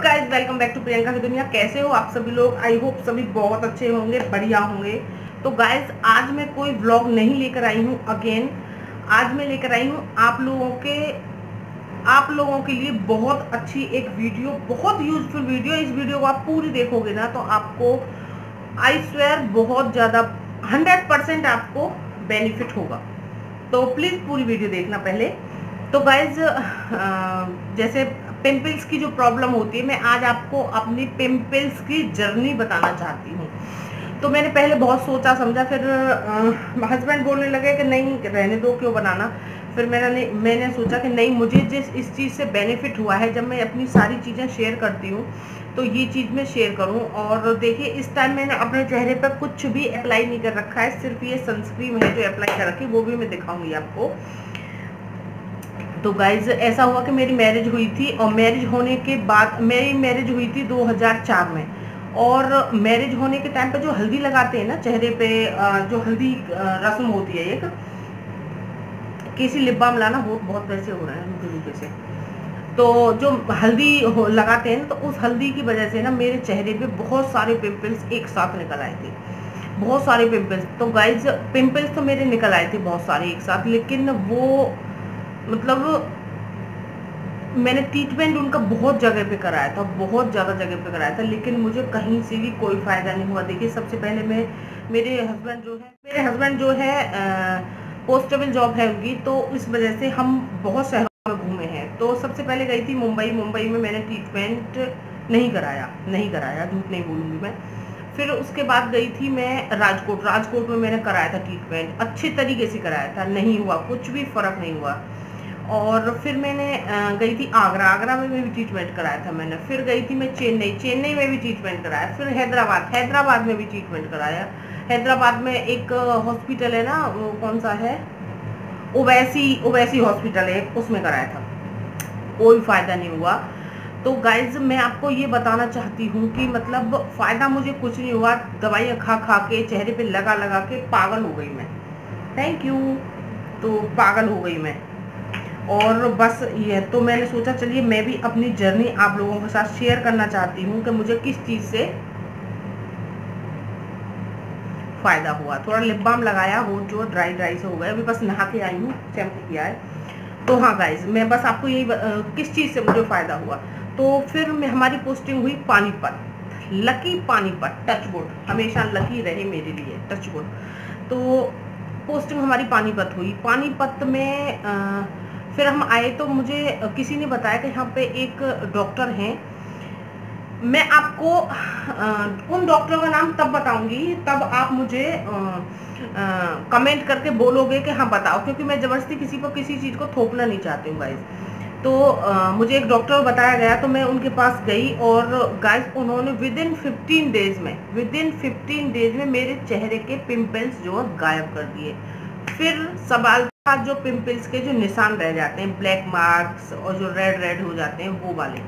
Guys welcome back to Priyanka की दुनिया। कैसे हो आप सभी लोग? आई होप सभी बहुत अच्छे होंगे, बढ़िया होंगे। तो गाइज आज मैं कोई व्लॉग नहीं लेकर आई हूँ अगेन। आज मैं लेकर आई हूँ आप लोगों के लिए बहुत अच्छी एक वीडियो, बहुत यूजफुल वीडियो। इस वीडियो को आप पूरी देखोगे ना तो आपको आई स्वेयर बहुत ज़्यादा 100% आपको बेनिफिट होगा। तो प्लीज़ पूरी वीडियो देखना पहले। तो गाइज जैसे पिंपल्स की जो प्रॉब्लम होती है, मैं आज आपको अपनी पिंपल्स की जर्नी बताना चाहती हूँ। तो मैंने पहले बहुत सोचा समझा, फिर हस्बैंड बोलने लगे कि नहीं रहने दो, क्यों बनाना। फिर मैंने सोचा कि नहीं, मुझे इस चीज़ से बेनिफिट हुआ है, जब मैं अपनी सारी चीज़ें शेयर करती हूँ तो ये चीज़ मैं शेयर करूँ। और देखिए इस टाइम मैंने अपने चेहरे पर कुछ भी अप्लाई नहीं कर रखा है, सिर्फ ये सनस्क्रीन है जो अप्लाई कर रखी है, वो भी मैं दिखाऊंगी आपको। तो गाइज ऐसा हुआ कि मेरी मैरिज हुई थी, और मैरिज होने के बाद मेरी मैरिज हुई थी 2004 में। और मैरिज होने के टाइम पे जो हल्दी लगाते हैं ना चेहरे पे, जो हल्दी रस्म होती है, एक किसी लिप बाम लाना, बहुत पैसे हो रहे हैं रुके रुके से। तो जो हल्दी लगाते हैं तो उस हल्दी की वजह से ना मेरे चेहरे पे बहुत सारे पिंपल्स एक साथ निकल आए थे, बहुत सारे पिंपल्स। तो गाइज पिंपल्स तो मेरे निकल आए थे बहुत सारे एक साथ, लेकिन वो मतलब मैंने ट्रीटमेंट उनका बहुत जगह पे कराया था, बहुत ज़्यादा जगह पे कराया था, लेकिन मुझे कहीं से भी कोई फ़ायदा नहीं हुआ। देखिए सबसे पहले मेरे हस्बैंड जो है पोस्टेबल जॉब है उनकी, तो इस वजह से हम बहुत शहरों में घूमे हैं। तो सबसे पहले गई थी मुंबई में मैंने ट्रीटमेंट नहीं कराया, झूठ नहीं बोलूँगी मैं। फिर उसके बाद गई थी मैं राजकोट में मैंने कराया था ट्रीटमेंट, अच्छे तरीके से कराया था, नहीं हुआ, कुछ भी फ़र्क नहीं हुआ। और फिर मैंने गई थी आगरा में भी ट्रीटमेंट कराया था मैंने। फिर गई थी मैं चेन्नई में भी ट्रीटमेंट कराया। फिर हैदराबाद में भी ट्रीटमेंट कराया। हैदराबाद में एक हॉस्पिटल है ना, वो कौन सा है, ओवैसी हॉस्पिटल है, उसमें कराया था, कोई फ़ायदा नहीं हुआ। तो गाइज मैं आपको ये बताना चाहती हूँ कि मतलब फ़ायदा मुझे कुछ नहीं हुआ, दवाइयाँ खा के चेहरे पे लगा के पागल हो गई मैं। Thank you. तो पागल हो गई मैं, और बस ये तो मैंने सोचा चलिए मैं भी अपनी जर्नी आप लोगों के साथ शेयर करना चाहती हूँ कि मुझे किस चीज़ से फ़ायदा हुआ। थोड़ा लिप बाम लगाया, वो जो ड्राई से हो गया, अभी बस नहा के आई हूँ, शैम्पू किया है। तो हाँ गाइज मैं बस आपको यही किस चीज़ से मुझे फ़ायदा हुआ। तो फिर हमारी पोस्टिंग हुई पानीपत, लकी पानीपत, टचवुड, हमेशा लकी रहे मेरे लिए, टचवुड। तो पोस्टिंग हमारी पानीपत हुई। पानीपत में फिर हम आए तो मुझे किसी ने बताया कि यहाँ पे एक डॉक्टर हैं। मैं आपको उन डॉक्टरों का नाम तब बताऊंगी, तब आप मुझे कमेंट करके बोलोगे कि हाँ बताओ, क्योंकि मैं ज़बरदस्ती किसी को किसी चीज़ को थोपना नहीं चाहती हूँ गाइज। तो मुझे एक डॉक्टर बताया गया, तो मैं उनके पास गई, और गाइज उन्होंने विदिन 15 डेज में मेरे चेहरे के पिंपल्स जो है गायब कर दिए। फिर सवाल था जो पिंपल्स के जो निशान रह जाते हैं, ब्लैक मार्क्स और जो रेड हो जाते हैं वो वाले,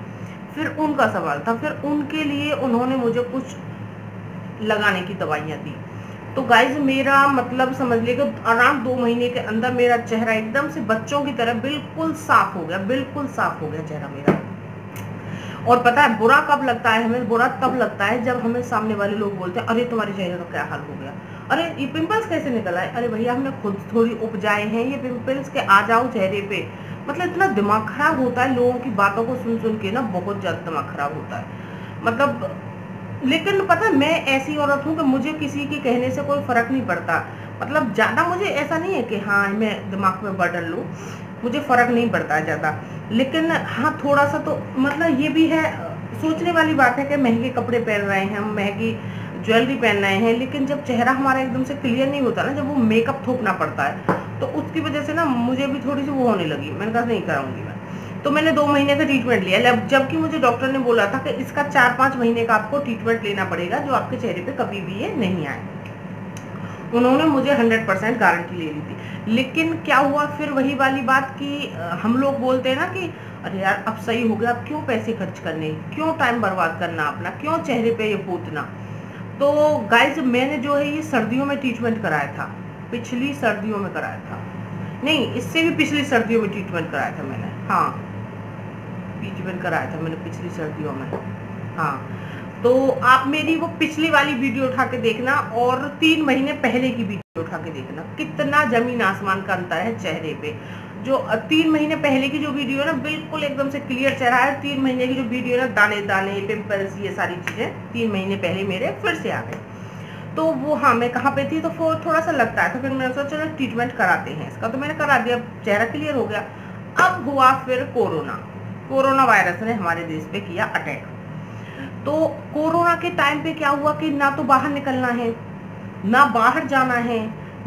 फिर उनका सवाल था। फिर उनके लिए उन्होंने मुझे कुछ लगाने की दवाइयाँ दी। तो गाइज मेरा मतलब समझ लीजिए कि अराउंड 2 महीने के अंदर मेरा चेहरा एकदम से बच्चों की तरह बिल्कुल साफ हो गया चेहरा मेरा। और पता है बुरा कब लगता है हमें? बुरा तब लगता है जब हमें सामने वाले लोग बोलते हैं अरे तुम्हारे चेहरे का क्या हाल हो गया, अरे ये पिंपल्स कैसे निकल आए, अरे भैया हमने खुद थोड़ी उपजाए हैं ये पिंपल्स के, आ जाओ चेहरे पे। मतलब इतना दिमाग खराब होता है लोगों की बातों को सुन के ना, बहुत ज़्यादा दिमाग खराब होता है मतलब। लेकिन पता है मैं ऐसी औरत हूँ कि मुझे किसी के कहने से कोई फ़र्क नहीं पड़ता। मतलब ज़्यादा मुझे ऐसा नहीं है कि हाँ मैं दिमाग में बर्डन लूँ, मुझे फ़र्क नहीं पड़ता है ज़्यादा। लेकिन हाँ थोड़ा सा तो मतलब ये भी है, सोचने वाली बात है कि महंगे कपड़े पहन रहे हैं हम, महंगी ज्वेलरी पहन रहे हैं, लेकिन जब चेहरा हमारा एकदम से क्लियर नहीं होता ना, जब वो मेकअप थोपना पड़ता है, तो उसकी वजह से ना मुझे भी थोड़ी सी वो होने लगी। मैंने कहा नहीं कराऊंगी मैं। तो मैंने 2 महीने का ट्रीटमेंट लिया, जबकि मुझे डॉक्टर ने बोला था कि इसका 4-5 महीने का आपको ट्रीटमेंट लेना पड़ेगा, जो आपके चेहरे पे कभी भी ये नहीं आए। उन्होंने मुझे 100% गारंटी ले ली थी। लेकिन क्या हुआ फिर वही वाली बात कि हम लोग बोलते हैं ना कि अरे यार अब सही हो गया, अब क्यों पैसे खर्च करने, क्यों टाइम बर्बाद करना अपना, क्यों चेहरे पे ये पोतना। तो गाइज मैंने जो है ये सर्दियों में ट्रीटमेंट कराया था, पिछली सर्दियों में कराया था, नहीं इससे भी पिछली सर्दियों में ट्रीटमेंट कराया था मैंने। हाँ ट्रीटमेंट कराया था मैंने पिछली सर्दियों में। हाँ, तो आप मेरी वो पिछली वाली वीडियो उठा के देखना और 3 महीने पहले की वीडियो उठा के देखना, कितना जमीन आसमान का अंतर है चेहरे पे। जो 3 महीने पहले की जो वीडियो है ना, बिल्कुल एकदम से क्लियर चेहरा है। 3 महीने की जो वीडियो है ना, दाने दाने, पिंपल्स, ये सारी चीजें 3 महीने पहले मेरे फिर से आ गए। तो वो हाँ, मैं कहाँ पे थी तो थोड़ा सा लगता है, तो फिर मैंने सोचा चलो ट्रीटमेंट कराते हैं इसका, तो मैंने करा दिया, चेहरा क्लियर हो गया। अब हुआ फिर कोरोना वायरस ने हमारे देश पे किया अटैक। तो कोरोना के टाइम पे क्या हुआ कि ना तो बाहर निकलना है, ना बाहर जाना है,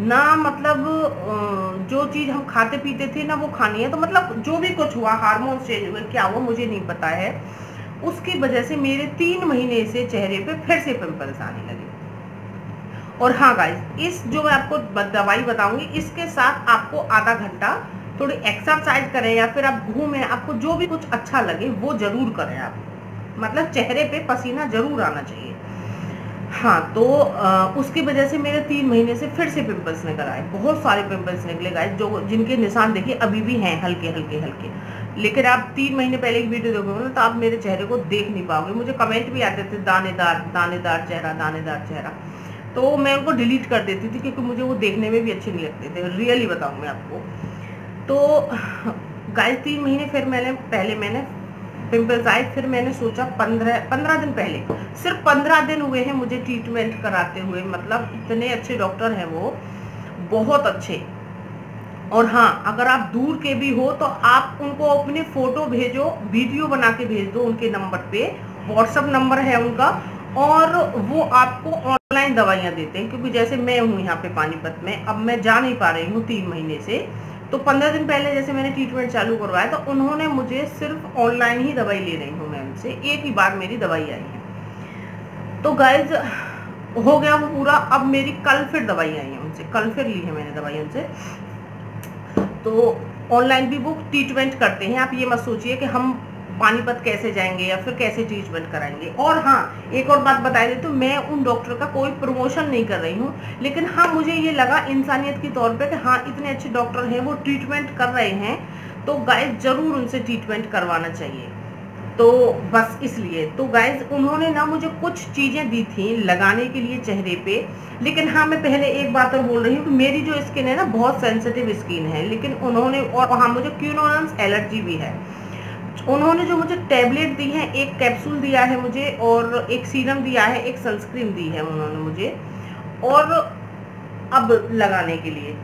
ना मतलब जो चीज हम खाते पीते थे ना वो खानी है। तो मतलब जो भी कुछ हुआ, हार्मोन चेंज हुए, क्या हुआ मुझे नहीं पता है, उसकी वजह से मेरे 3 महीने से चेहरे पे फिर से पिंपल्स आने लगे। और हाँ गाइस, इस जो मैं आपको दवाई बताऊंगी, इसके साथ आपको आधा घंटा थोड़ी एक्सरसाइज करें या फिर आप घूमें, आपको जो भी कुछ अच्छा लगे वो जरूर करें आप, मतलब चेहरे पे पसीना जरूर आना चाहिए। हाँ, तो उसकी वजह से मेरे 3 महीने से फिर से पिंपल्स निकल आए, बहुत सारे पिंपल्स निकले गाइस, जो जिनके निशान देखिए अभी भी हैं, हल्के हल्के। लेकिन आप 3 महीने पहले की वीडियो देखोगे ना तो आप मेरे चेहरे को देख नहीं पाओगे। मुझे कमेंट भी आते थे दानेदार चेहरा, तो मैं उनको डिलीट कर देती थी क्योंकि मुझे वो देखने में भी अच्छे नहीं लगते थे, रियली बताऊँ मैं आपको। तो गाइस 3 महीने फिर मैंने पिंपल्स आए। फिर मैंने सोचा 15 दिन पहले, सिर्फ 15 दिन हुए हैं मुझे ट्रीटमेंट कराते हुए, मतलब इतने अच्छे डॉक्टर हैं वो, बहुत अच्छे। और हाँ, अगर आप दूर के भी हो तो आप उनको अपने फोटो भेजो, वीडियो बना के भेज दो उनके नंबर पे, व्हाट्सएप नंबर है उनका, और वो आपको ऑनलाइन दवाइयाँ देते हैं। क्योंकि जैसे मैं हूँ यहाँ पे पानीपत में, अब मैं जा नहीं पा रही हूँ 3 महीने से, तो 15 दिन पहले जैसे मैंने ट्रीटमेंट चालू करवाया तो उन्होंने मुझे सिर्फ ऑनलाइन ही दवाई ले रही हूँ मैं उनसे, एक ही बार मेरी दवाई आई है। तो गाइज हो गया वो पूरा। अब मेरी कल फिर दवाई आई है उनसे, कल फिर ली है मैंने दवाई उनसे। तो ऑनलाइन भी वो ट्रीटमेंट करते हैं, आप ये मत सोचिए कि हम पानीपत कैसे जाएंगे या फिर कैसे ट्रीटमेंट कराएंगे। और हाँ, एक और बात बता देती हूँ, मैं उन डॉक्टर का कोई प्रमोशन नहीं कर रही हूँ, लेकिन हाँ मुझे ये लगा इंसानियत के तौर पे कि हाँ इतने अच्छे डॉक्टर हैं, वो ट्रीटमेंट कर रहे हैं, तो गाइज जरूर उनसे ट्रीटमेंट करवाना चाहिए। तो बस इसलिए तो गाइज उन्होंने ना मुझे कुछ चीज़ें दी थी लगाने के लिए चेहरे पे। लेकिन हाँ, मैं पहले एक बात और बोल रही हूँ कि मेरी जो स्किन है ना बहुत सेंसिटिव स्किन है, लेकिन उन्होंने, और हाँ मुझे क्यूनोनस एलर्जी भी है। उन्होंने जो मुझे टैबलेट दी है, एक कैप्सूल दिया है मुझे और एक सीरम दिया है, एक सनस्क्रीन दी है उन्होंने मुझे, और अब लगाने के लिए,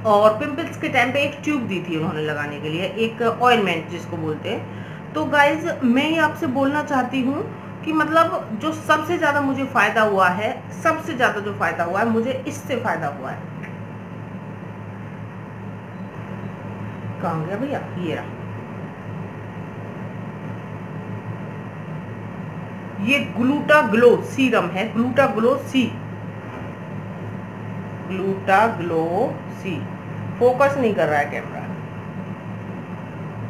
और पिंपल्स के टाइम पे एक ट्यूब दी थी उन्होंने लगाने के लिए, एक ऑइंटमेंट जिसको बोलते हैं। तो गाइज मैं ये आपसे बोलना चाहती हूँ कि मतलब जो सबसे ज़्यादा मुझे फ़ायदा हुआ है, सबसे ज़्यादा जो फ़ायदा हुआ है मुझे इससे फ़ायदा हुआ है। कहाँ गया भैया, ये रहा, ये ग्लूटाग्लो सीरम है, ग्लूटाग्लो सी। फोकस नहीं कर रहा है कैमरा,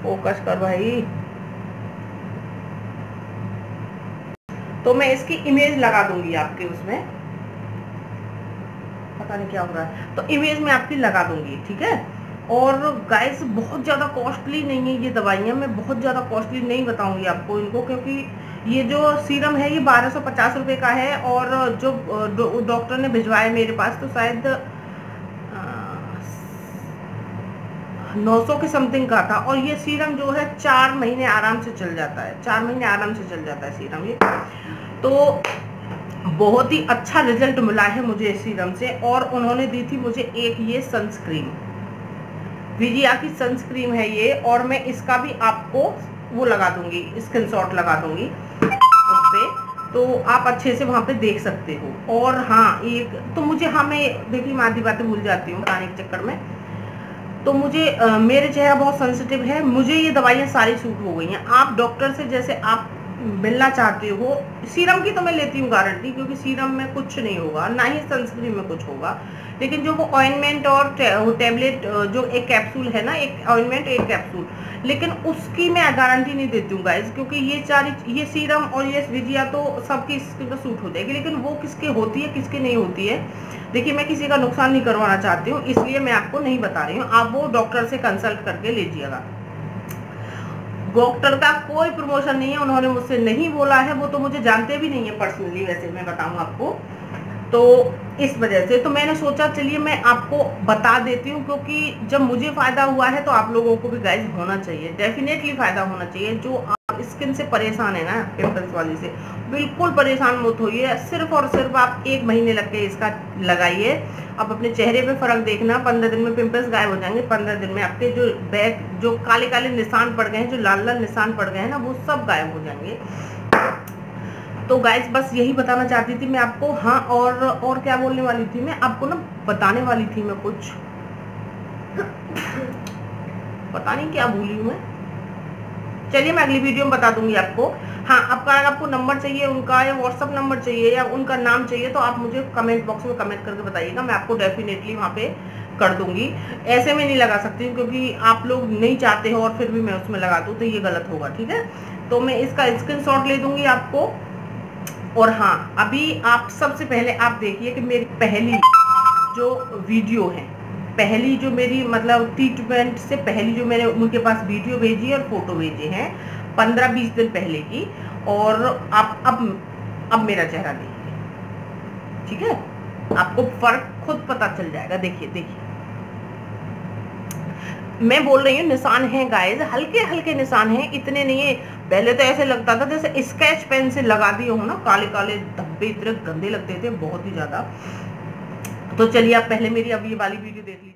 फोकस कर भाई। तो मैं इसकी इमेज लगा दूंगी आपके उसमें, पता नहीं क्या हो रहा है, तो इमेज में आपकी लगा दूंगी, ठीक है। और गाइस बहुत ज़्यादा कॉस्टली नहीं है ये दवाइयाँ, मैं बहुत ज़्यादा कॉस्टली नहीं बताऊंगी आपको इनको, क्योंकि ये जो सीरम है ये 1250 रुपये का है, और जो डॉक्टर ने भिजवाया मेरे पास तो शायद 900 के समथिंग का था। और ये सीरम जो है 4 महीने आराम से चल जाता है, 4 महीने आराम से चल जाता है सीरम ये। तो बहुत ही अच्छा रिजल्ट मिला है मुझे इस सीरम से। और उन्होंने दी थी मुझे एक ये सनस्क्रीन, विजिया की सनस्क्रीन है ये, और मैं इसका भी आपको वो लगा दूंगी, स्क्रीनशॉट लगा दूंगी उस पर, तो आप अच्छे से वहाँ पे देख सकते हो। और हाँ, एक तो मुझे, हाँ मैं देखिए मैं आधी बातें भूल जाती हूँ बताने के चक्कर में, तो मुझे मेरे चेहरा बहुत सेंसिटिव है, मुझे ये दवाइयाँ सारी सूट हो गई हैं। आप डॉक्टर से जैसे आप मिलना चाहते हो, सीरम की तो मैं लेती हूँ गारंटी, क्योंकि सीरम में कुछ नहीं होगा, ना ही सनस्क्रीन में कुछ होगा। लेकिन जो वो ऑइंटमेंट और टैबलेट, जो एक कैप्सूल है ना, एक ऑइंटमेंट एक कैप्सूल, लेकिन उसकी मैं गारंटी नहीं देती हूँ गाइज, क्योंकि ये सीरम और ये विजिया तो सबकी स्किन पर सूट हो जाएगी, लेकिन वो किसके होती है किसके नहीं होती है, देखिए मैं किसी का नुकसान नहीं करवाना चाहती हूँ, इसलिए मैं आपको नहीं बता रही हूँ। आप वो डॉक्टर से कंसल्ट करके लीजिएगा। डॉक्टर का कोई प्रमोशन नहीं है, उन्होंने मुझसे नहीं बोला है, वो तो मुझे जानते भी नहीं है पर्सनली, वैसे मैं बताऊं आपको। तो इस वजह से तो मैंने सोचा चलिए मैं आपको बता देती हूँ, क्योंकि जब मुझे फायदा हुआ है तो आप लोगों को भी गाइस होना चाहिए, डेफिनेटली फायदा होना चाहिए। जो आप स्किन से परेशान है ना, पिंपल्स वाली से, बिल्कुल परेशान मत होइए। सिर्फ और सिर्फ आप 1 महीने लग के इसका लगाइए, आप अपने चेहरे पे फर्क देखना। 15 दिन में पिंपल्स गायब हो जाएंगे। 15 दिन में आपके जो बैक जो काले काले निशान पड़ गए हैं, जो लाल लाल निशान पड़ गए हैं ना, वो सब गायब हो जाएंगे। तो गाइस बस यही बताना चाहती थी मैं आपको। हाँ, और क्या बोलने वाली थी मैं आपको ना, बताने वाली थी मैं कुछ, पता नहीं क्या भूली हूँ मैं। चलिए मैं अगली वीडियो में बता दूंगी आपको। हाँ, अगर आपको नंबर चाहिए उनका, या व्हाट्सअप नंबर चाहिए, या उनका नाम चाहिए, तो आप मुझे कमेंट बॉक्स में कमेंट करके बताइएगा, मैं आपको डेफिनेटली वहाँ पे कर दूंगी। ऐसे में नहीं लगा सकती क्योंकि आप लोग नहीं चाहते हो और फिर भी मैं उसमें लगा दूँ तो ये गलत होगा, ठीक है। तो मैं इसका स्क्रीनशॉट ले दूंगी आपको। और हाँ, अभी आप सबसे पहले आप देखिए कि मेरी पहली जो वीडियो है, पहली जो मेरी मतलब ट्रीटमेंट से पहली जो मैंने उनके पास वीडियो भेजी और फोटो भेजे हैं 15-20 दिन पहले की, और आप अब मेरा चेहरा देखिए, ठीक है। आपको फर्क खुद पता चल जाएगा। देखिए देखिए, मैं बोल रही हूँ निशान हैं गाइस, हल्के हल्के निशान हैं, इतने नहीं है। पहले तो ऐसे लगता था जैसे स्केच पेन से लगा दिए हो ना, काले काले धब्बे इतने गंदे लगते थे, बहुत ही ज्यादा। तो चलिए आप पहले मेरी अब ये वाली वीडियो देख लीजिए।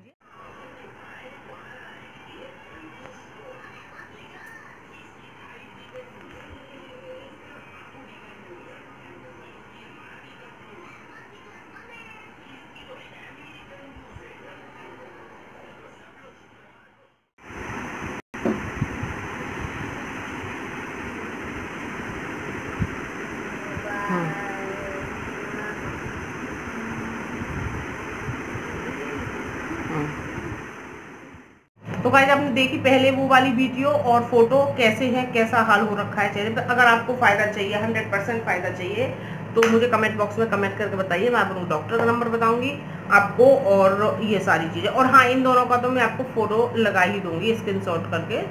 तो गाइस आपने देखी पहले वो वाली वीडियो और फोटो, कैसे है, कैसा हाल हो रखा है चेहरे पे। अगर आपको फायदा चाहिए, 100% फायदा चाहिए, तो मुझे कमेंट बॉक्स में कमेंट करके बताइए, मैं आपको डॉक्टर का नंबर बताऊंगी आपको, और ये सारी चीजें। और हाँ, इन दोनों का तो मैं आपको फोटो लगा ही दूंगी स्क्रीनशॉट करके,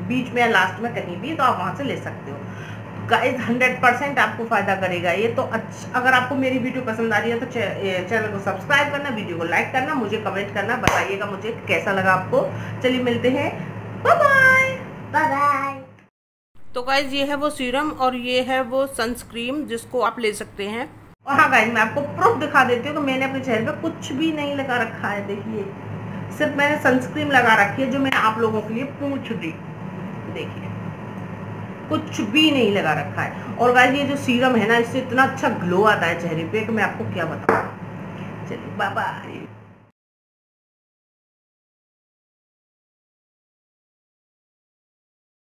बीच में या लास्ट में कहीं भी, तो आप वहां से ले सकते हो। गाइस 100% आपको फायदा करेगा ये तो। अच्छा, अगर आपको मेरी वीडियो पसंद आ रही है तो चैनल को सब्सक्राइब करना, वीडियो को लाइक करना, मुझे कमेंट करना, बताइएगा मुझे कैसा लगा आपको। चलिए मिलते हैं, बाय बाय बाय बाय। तो गाइस ये है वो सीरम और ये है वो सनस्क्रीन जिसको आप ले सकते हैं। और हाँ गाइस, मैं आपको प्रूफ दिखा देती हूँ कि मैंने अपने चेहरे पे कुछ भी नहीं लगा रखा है। देखिए, सिर्फ मैंने सनस्क्रीन लगा रखी है जो मैंने आप लोगों के लिए पूछ दी। देखिए, कुछ भी नहीं लगा रखा है। और गाइस ये जो सीरम है ना, इससे इतना अच्छा ग्लो आता है चेहरे पे कि मैं आपको क्या बताऊं। चलिए बाय बाय।